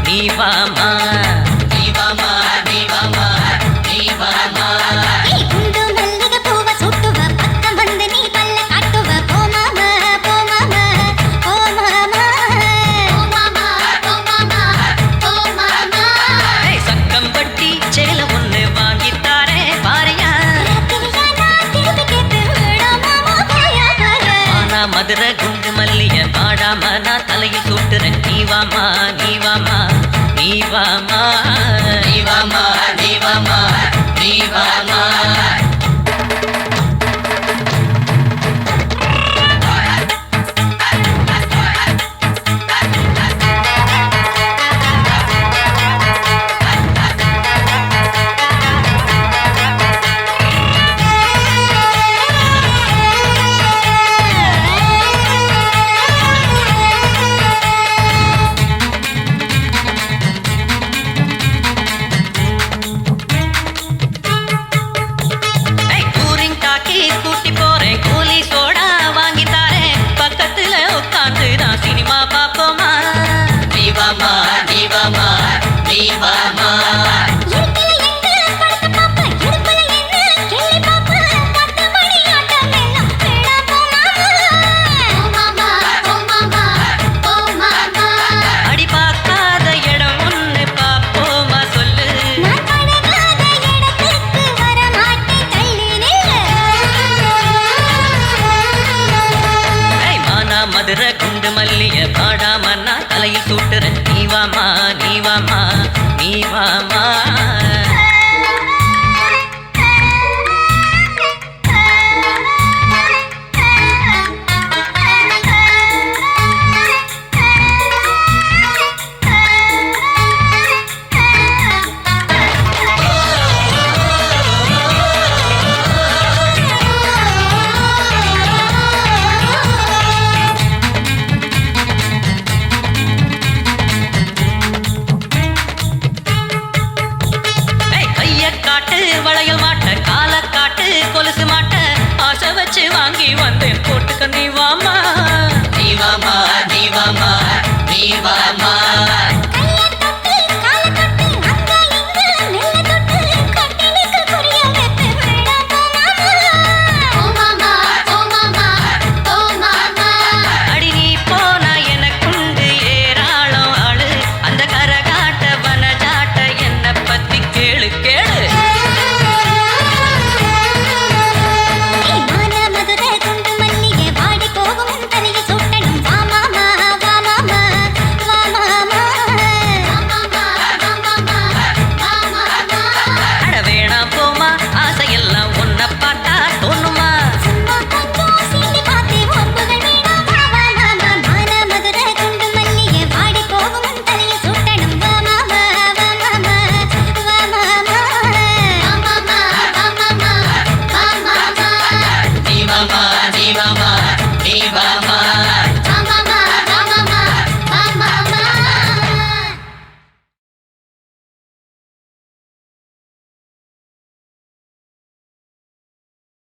நீ வாமா நீ வாமா நீ வாமா நீ வாமா குண்டு மல்லிகை பூவ சுட்டுவ பக்கம் வந்து நீ பல்ல காட்டுவ போ மாமா போ மாமா போ மாமா போ மாமா போ மாமா போ மாமா சக்கம் பட்டி சேல ஒண்ணு வாங்கித்தாரே பாரியா மதுரை குண்டு மல்லிய பாடாம நான் தலையில் சூட்டுறேன் நீ வாமா நீ வாமா நீ வாமா நீ வாமா நீ வாமா நீ வாமா மதுரை குண்டு மல்லிய பாடாம நான் தலையில் சூட்டுறேன் நீ வாமா நீ வாமா நீ வாமா வளையல் மாட்ட கால காட்டு கொலுசு மாட்ட ஆசை வச்சு வாங்கி வந்தேன் போட்டுக்க நீ வா